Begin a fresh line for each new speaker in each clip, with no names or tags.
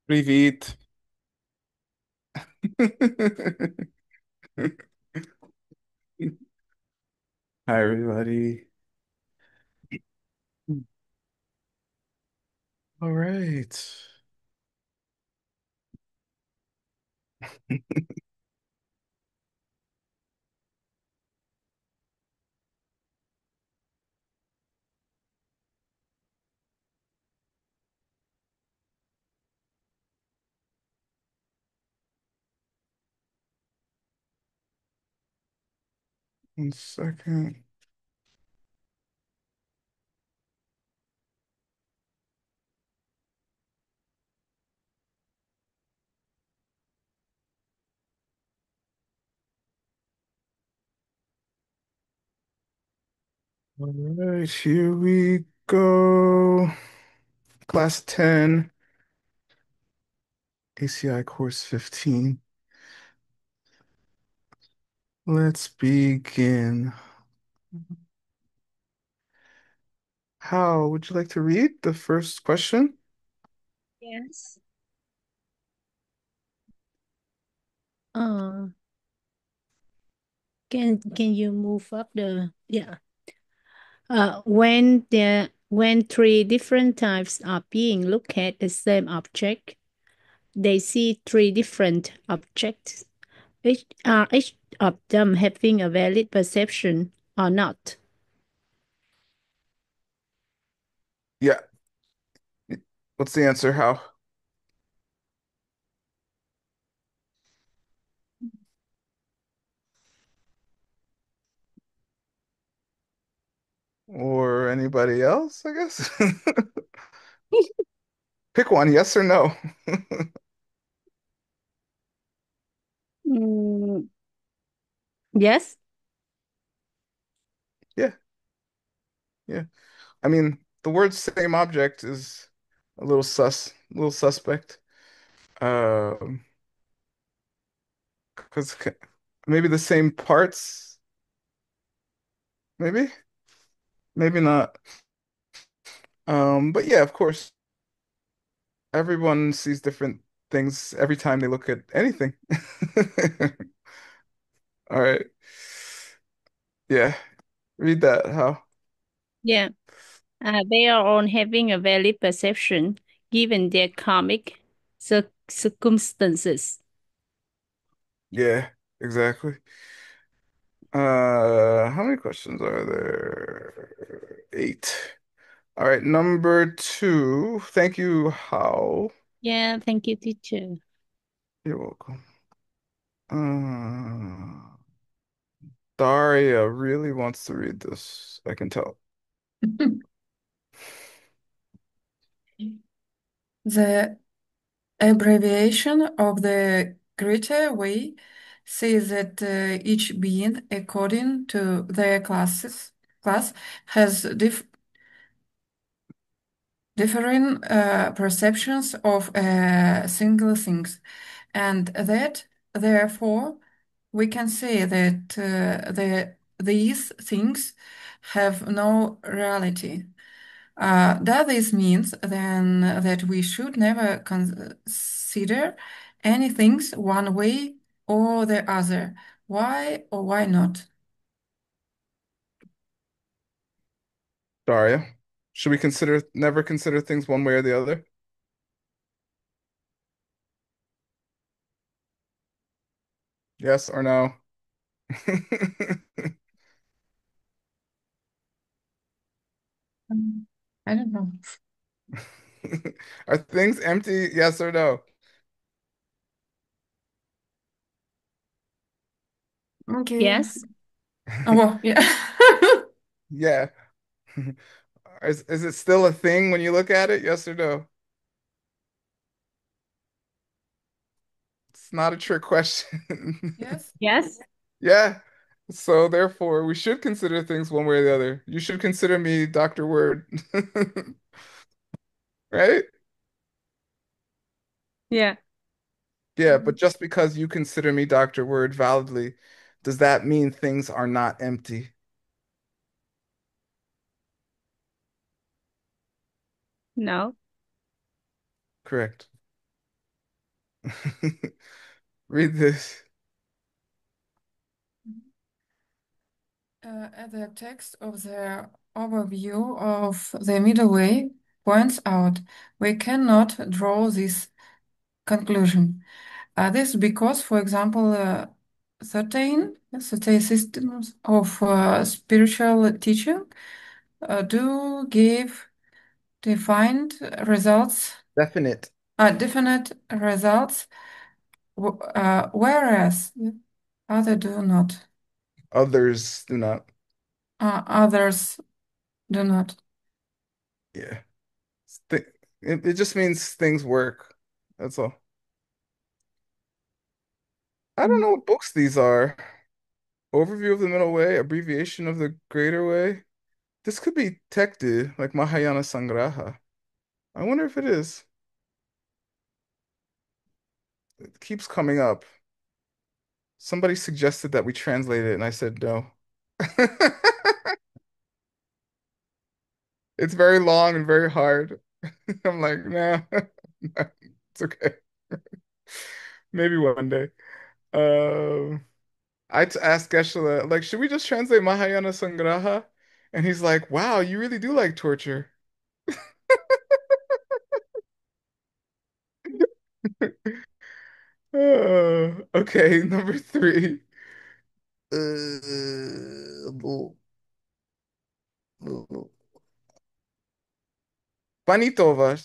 Привет. Hi, everybody. All right. 1 second. All right, here we go. Class 10, ACI course 15. Let's begin. How would you like to read the first question?
Yes. Uh, can you move up the. When three different types are being looked at the same object, they see three different objects. Each of them having a valid perception or not?
Yeah. What's the answer? How? Or anybody else, I guess? Pick one, yes or no?
Mm, yes.
Yeah, yeah. I mean, the word same object is a little suspect. Um, because maybe the same parts, maybe, maybe not. But yeah, of course, everyone sees different things every time they look at anything. All right. Yeah, read that. How?
Yeah. They are all having a valid perception given their karmic circumstances.
Yeah, exactly. How many questions are there? 8. All right, number 2. Thank you, How.
Yeah, thank you, teacher.
You're welcome. Uh, Daria really wants to read this. I can tell.
The abbreviation of the Grita Way says that each being, according to their class, has differing perceptions of single things, and that therefore we can say that these things have no reality. Does this means then that we should never consider any things one way or the other? Why or why not?
Daria, should we never consider things one way or the other? Yes or no?
I don't know.
Are things empty? Yes or no?
Okay.
Yes.
Oh, well, yeah.
Yeah. Is it still a thing when you look at it? Yes or no? It's not a trick question.
Yes.
Yes.
Yeah. So therefore, we should consider things one way or the other. You should consider me Dr. Word. Right?
Yeah.
Yeah, but just because you consider me Dr. Word validly, does that mean things are not empty?
No.
Correct. Read this.
The text of the overview of the middle way points out we cannot draw this conclusion. This is because, for example, certain systems of spiritual teaching do give defined results,
Definite.
definite results, whereas other do not.
Others do not.
Others do not.
Yeah. Th it just means things work. That's all. I don't
Mm.
know what books these are. Overview of the Middle Way, abbreviation of the Greater Way. This could be Tekdu, like Mahayana Sangraha. I wonder if it is. It keeps coming up. Somebody suggested that we translate it, and I said no. It's very long and very hard. I'm like, nah, it's okay. Maybe one day. Um, asked Geshe-la, like, should we just translate Mahayana Sangraha? And he's like, wow, you really do like torture. Okay, number three. Uh, Panitova.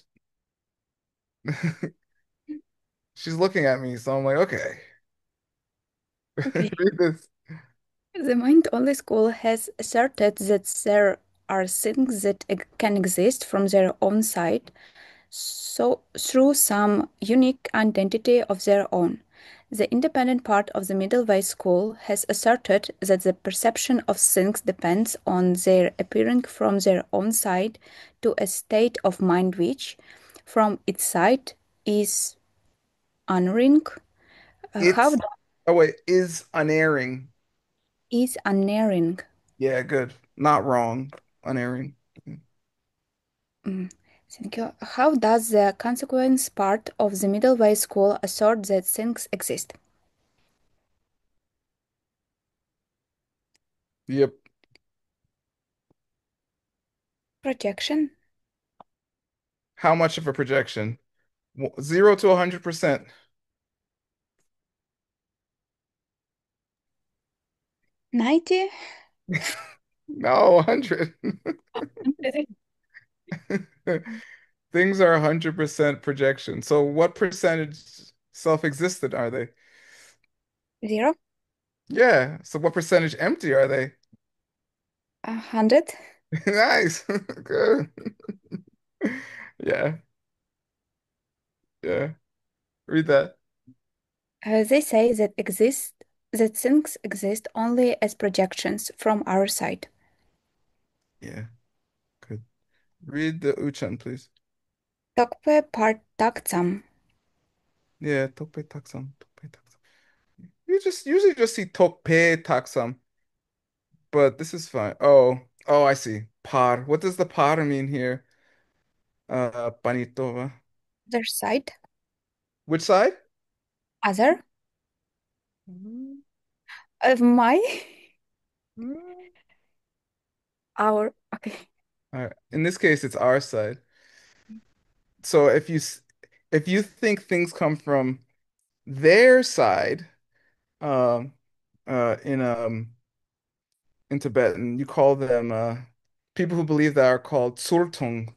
She's looking at me, so I'm like, okay,
Okay.
read this.
The mind-only school has asserted that there are things that can exist from their own side, so through some unique identity of their own. The independent part of the middle way school has asserted that the perception of things depends on their appearing from their own side to a state of mind which, from its side, is unerring. How
It's, oh wait, is unerring.
is unerring?
Yeah, good. Not wrong. Unerring.
Mm, Thank you. How does the consequence part of the middle way school assert that things exist?
Yep.
Projection?
How much of a projection? 0 to 100%.
90?
No, 100. Things are 100% projection. So what percentage self-existent are they?
0?
Yeah. So what percentage empty are they?
100?
Nice. Good. Yeah. Yeah. Read that.
They say that things exist only as projections from our side.
Yeah. Good. Read the Uchan, please.
Tokpe part taksam.
Yeah. Tope taksam. Tope taksam. You just usually just see tope taksam, but this is fine. Oh. Oh, I see. Par. What does the par mean here? Panitova.
Other side?
Which side?
Other?
Mhm.
Of my?
Mhm.
Our. Okay.
All right. In this case, it's our side. So if you think things come from their side, um, in Tibetan, you call them people who believe that are called Tsurtung,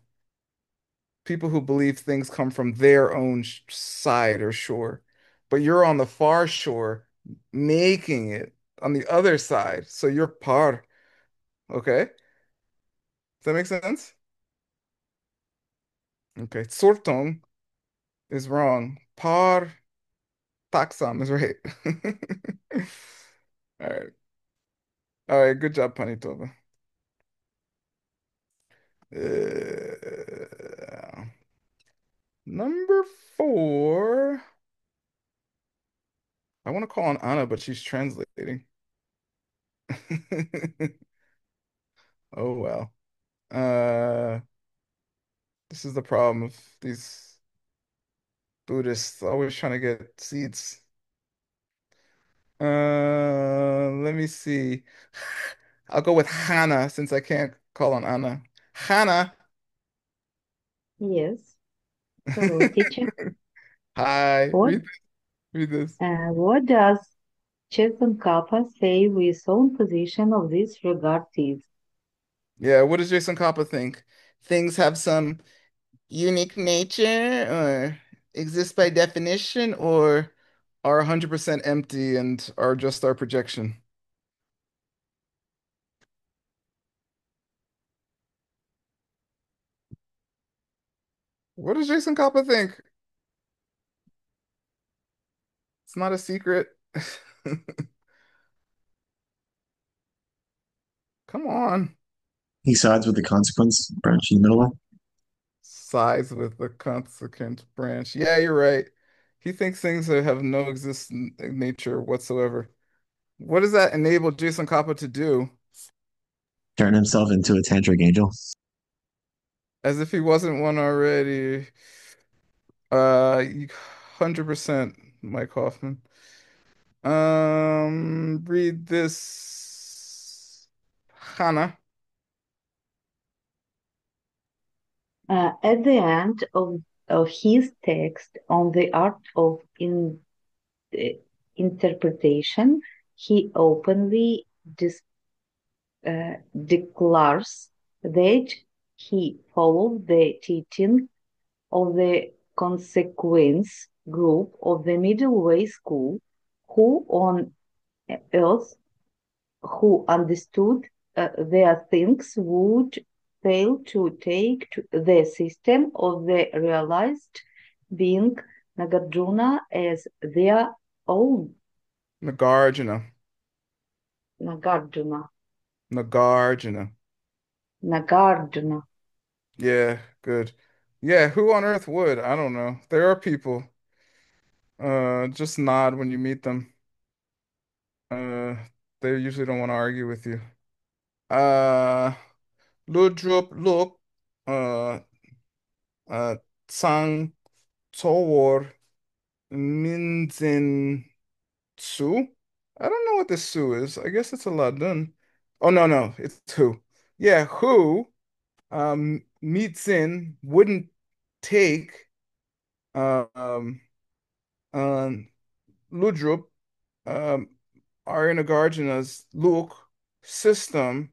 people who believe things come from their own side or shore. But you're on the far shore, making it on the other side. So you're par. Okay? Does that make sense? Okay. Tsurtung is wrong. Par taksam is right. All right. All right. Good job, Panitova. Number four. I want to call on Anna, but she's translating. Oh well. Uh, this is the problem of Buddhists always trying to get seeds. Let me see. I'll go with Hannah since I can't call on Anna. Hannah.
Yes. So, teacher,
Hi.
what
Read this.
what does Jason Kappa say with own position of this regard is?
Yeah, what does Jason Kappa think? Things have some unique nature or exist by definition or are 100% empty and are just our projection? What does Jason Kappa think? It's not a secret. Come on.
He sides with the consequence branch in the middle one.
Sides with the consequent branch. Yeah, you're right. He thinks things that have no existent nature whatsoever. What does that enable Jason Kappa to do?
Turn himself into a tantric angel.
As if he wasn't one already. 100% Mike Hoffman. Read this, Hannah.
At the end of his text on the art of uh, interpretation, he openly declares that he followed the teaching of the consequence group of the Middle Way School, who on earth who understood their things would fail to take the system of the realized being Nagarjuna as their own.
Nagarjuna.
Nagarjuna.
Nagarjuna.
Nagarjuna.
Yeah, good. Yeah, who on earth would? I don't know. There are people. Just nod when you meet them. Uh, they usually don't want to argue with you. Uh, Ludrup look. Uh, Sang Towor Minzin Su. I don't know what this Su is. I guess it's a Ladun. Oh no, it's who. Yeah, who Meetzin wouldn't take um Ludrup um Arinagarjuna's look system.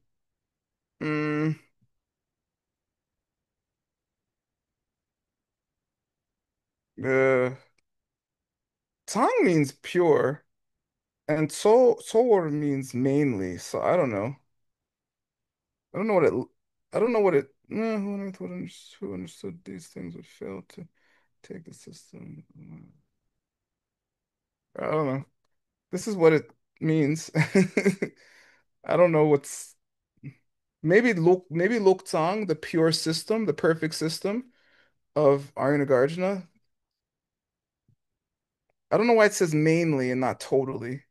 Mm, uh, Tang means pure, and Sowor means mainly. So I don't know. I don't know what it. I don't know what it. No, who on earth would who understood these things would fail to take the system. I don't know. This is what it means. I don't know what's maybe Luktang, the pure system, the perfect system of Arya. I don't know why it says mainly and not totally,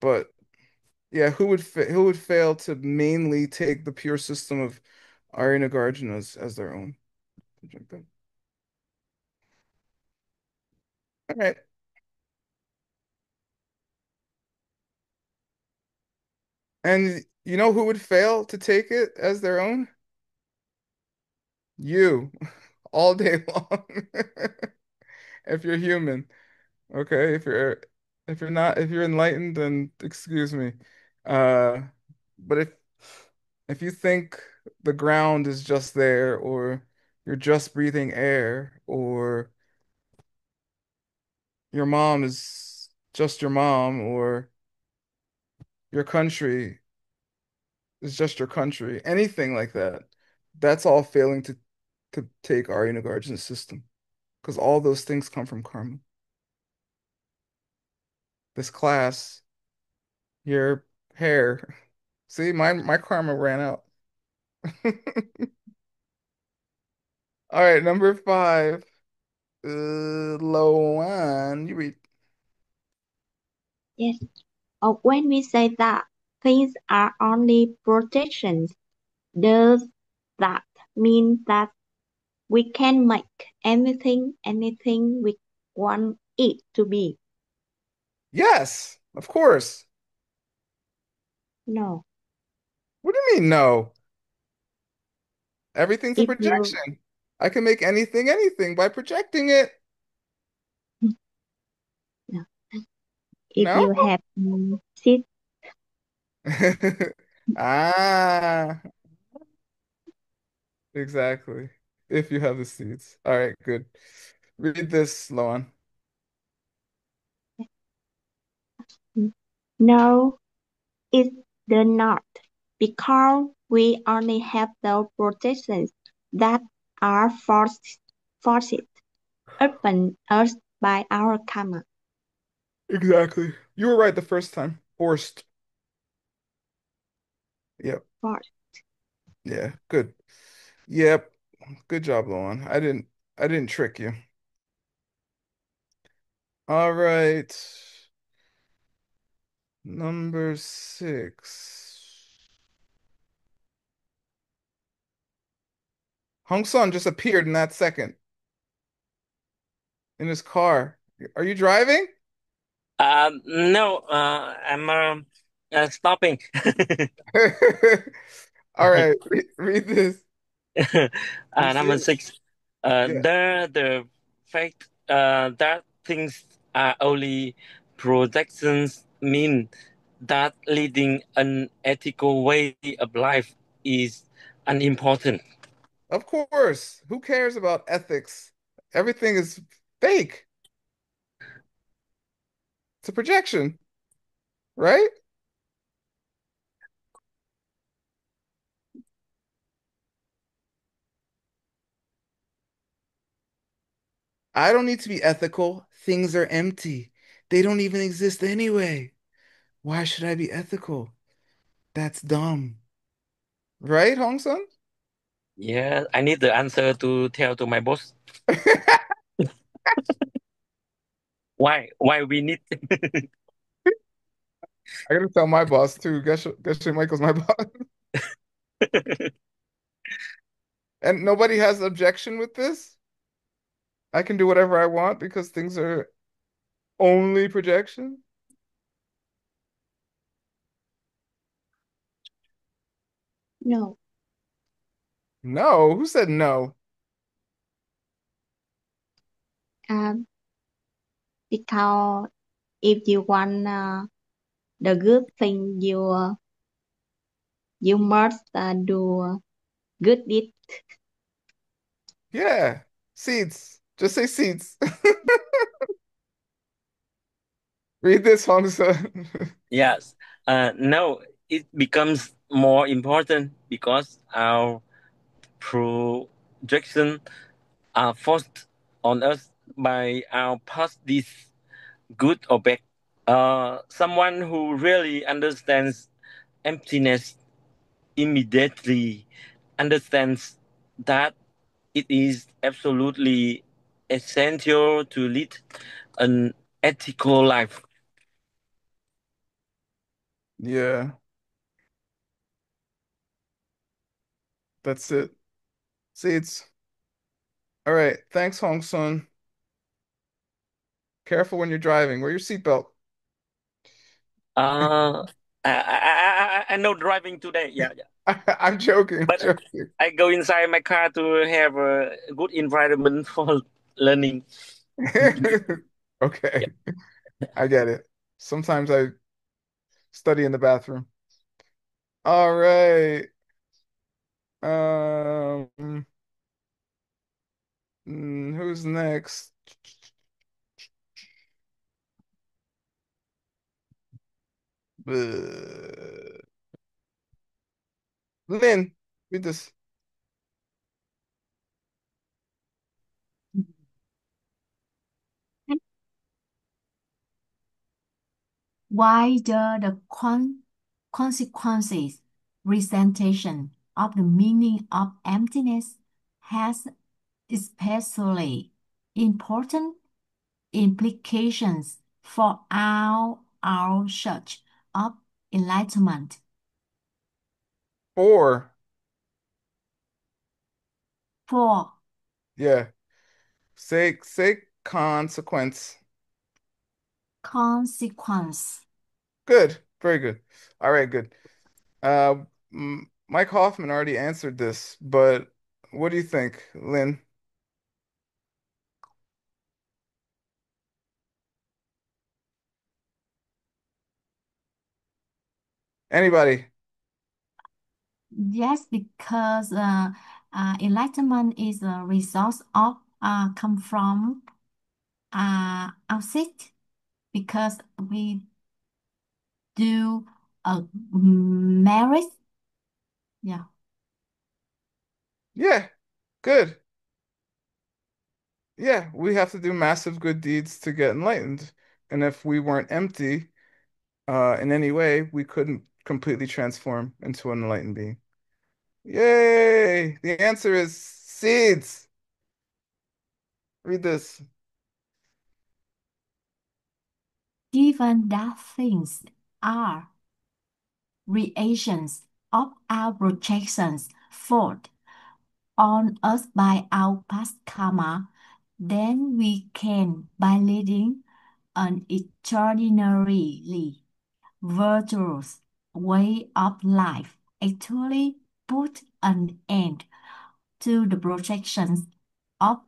but yeah, who would fail to mainly take the pure system of Arya as their own? All right. And you know who would fail to take it as their own? You, all day long. If you're human. Okay, if you're not if you're enlightened, then excuse me. Uh, but if you think the ground is just there, or you're just breathing air, or your mom is just your mom, or your country is just your country, anything like that, that's all failing to take Arya Nagarjuna's system, because all those things come from karma. This class, your hair. See, my karma ran out. All right, number five. Loan, you read.
Yes. When we say that things are only projections, does that mean that We can make anything we want it to be.
Yes, of course.
No.
What do you mean, no? Everything's a
If you
projection. I can make anything by projecting it.
no. If
No?
you have seed,
Ah, exactly. If you have the seeds. All right, good. Read this, Loan.
no, it does not, because we only have the projections that are forced upon us by our karma.
Exactly. You were right the first time. Forced. Yep.
Forced.
Yeah, good. Yep. Good job, Loan. I didn't trick you. All right. Number 6. Hong Sun just appeared in that second in his car. Are you driving?
No, I'm stopping.
All right, read this. You see
Number
it?
six.
Yeah,
The fact that things are only projections mean that leading an ethical way of life is unimportant.
of course. Who cares about ethics? Everything is fake. It's a projection, right? I don't need to be ethical. Things are empty. They don't even exist anyway. Why should I be ethical? That's dumb. Right, Hong Sung?
Yeah, I need the answer to tell to my boss. Why we need?
I gotta tell my boss too. Guess Michael's my boss. And nobody has objection with this? I can do whatever I want because things are only projection?
No.
No, who said no?
Um, because if you want the good thing, you must do good deed.
Yeah, seeds. Just say seeds. Read this, Hong Sun.
Yes. No, it becomes more important because our projection are forced on us by our past deeds, good or bad. Someone who really understands emptiness immediately understands that it is absolutely essential to lead an ethical life.
Yeah, that's it. Seeds. All right. Thanks, Hong Sun. Careful when you're driving. Wear your seatbelt.
Uh, I know driving today. Yeah, yeah.
I'm joking. I'm
But
joking.
I go inside my car to have a good environment for learning.
Okay,
Yeah.
I get it. Sometimes I study in the bathroom. All right. Um, who's next? Uh, Lynn, read this.
Wider the consequences, presentation of the meaning of emptiness has especially important implications for our search of enlightenment.
Four.
For
Yeah. Say consequence.
Consequence.
Good. Very good. All right, good. Mike Hoffman already answered this, but what do you think, Lynn? Anybody?
Yes, because enlightenment is a result of come from outside because we do a merit. Yeah.
Yeah, good. Yeah, we have to do massive good deeds to get enlightened. And if we weren't empty, in any way, we couldn't completely transform into an enlightened being. Yay! The answer is seeds. Read this.
Given that things are reactions of our projections forth on us by our past karma, then we can, by leading an extraordinarily virtuous way of life, actually put an end to the projections of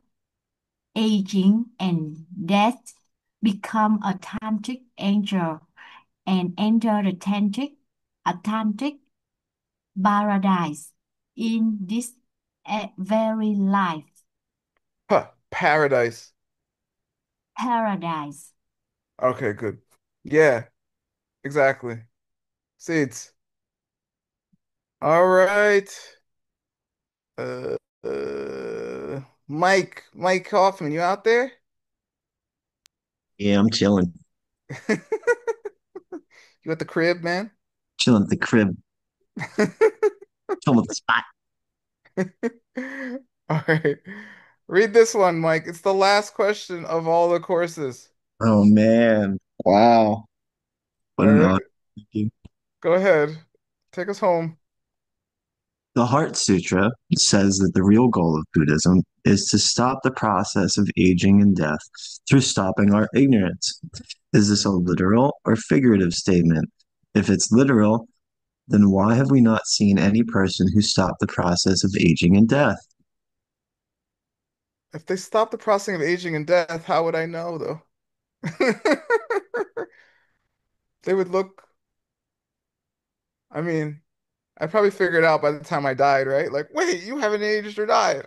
aging and death, become a tantric angel, and enter the tantric paradise in this very life.
Huh, paradise.
Paradise.
Okay, good. Yeah, exactly. Seeds. All right. Uh, Mike Hoffman, you out there?
Yeah, I'm chilling.
You at the crib, man?
Chilling at the crib. Chilling with the spot.
All right. Read this one, Mike. It's the last question of all the courses.
Oh man. Wow. What
All
an
right.
honor. Thank you.
Go ahead. Take us home.
The Heart Sutra says that the real goal of Buddhism is to stop the process of aging and death through stopping our ignorance. Is this a literal or figurative statement? If it's literal, then why have we not seen any person who stopped the process of aging and death?
If they stop the processing of aging and death, how would I know, though? They would look, I mean, I'd probably figure it out by the time I died, right? Like, wait, you haven't aged or died.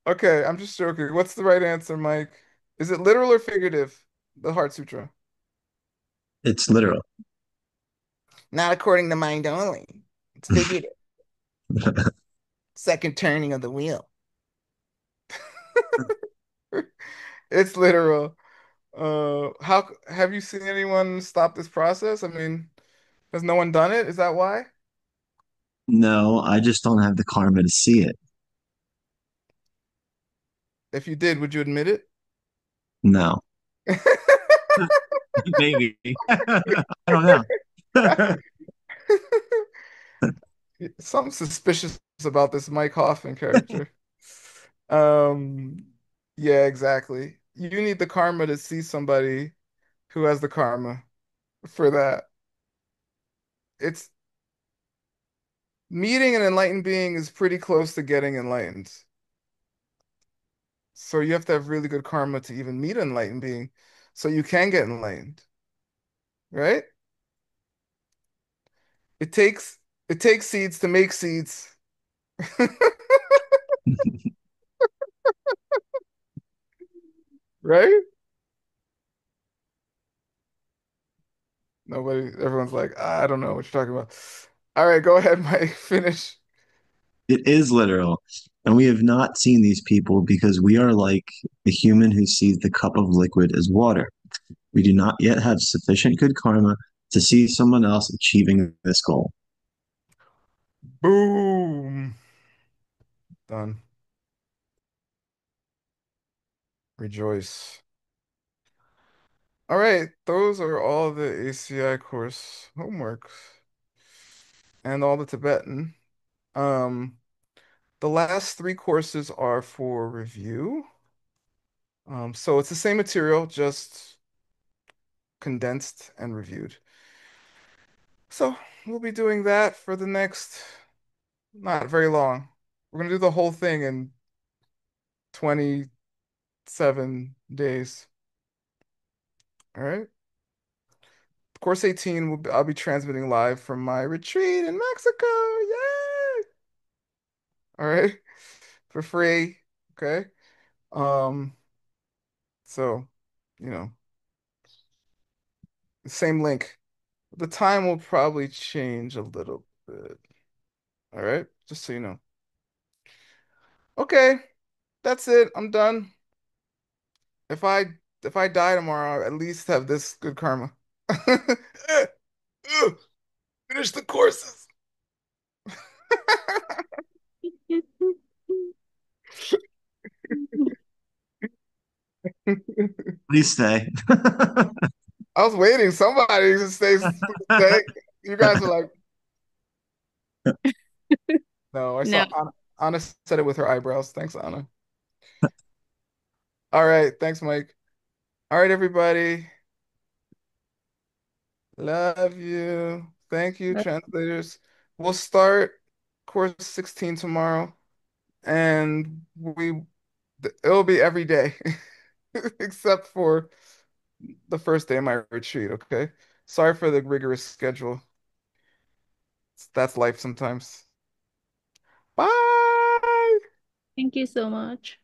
Okay, I'm just joking. What's the right answer, Mike? Is it literal or figurative? The Heart Sutra.
It's literal.
Not according to mind only. It's figurative. Second turning of the wheel. It's literal. How have you seen anyone stop this process? I mean, has no one done it? Is that why?
No, I just don't have the karma to see it.
If you did, would you admit it?
No. Maybe. I don't know.
Something suspicious about this Mike Hoffman character. Um, yeah, exactly. You need the karma to see somebody who has the karma for that. It's meeting an enlightened being is pretty close to getting enlightened. So you have to have really good karma to even meet an enlightened being so you can get enlightened, right? It takes it takes seeds to make seeds. Right? Nobody, everyone's like, I don't know what you're talking about. All right, go ahead, Mike. Finish.
It is literal. And we have not seen these people because we are like the human who sees the cup of liquid as water. We do not yet have sufficient good karma to see someone else achieving this goal.
Boom. Done. Rejoice. All right, those are all the ACI course homeworks and all the Tibetan. Um, The last three courses are for review. So it's the same material, just condensed and reviewed. So we'll be doing that for the next, not very long. We're gonna do the whole thing in 27 days. All right. Course 18 I'll be transmitting live from my retreat in Mexico. Yay! All right. For free. Okay. Um, so, you know, the same link. The time will probably change a little bit. All right. Just so you know. Okay. That's it. I'm done. If I if I die tomorrow, I'll at least have this good karma. Finish the courses.
Please stay.
I was waiting. Somebody to stay. You guys are like, no, I
No.
saw Anna said it with her eyebrows. Thanks, Anna. All right. Thanks, Mike. All right, everybody. Love you. Thank you, translators. We'll start course 16 tomorrow, and it'll be every day except for the first day of my retreat, okay? Sorry for the rigorous schedule. That's life sometimes. Bye.
Thank you so much.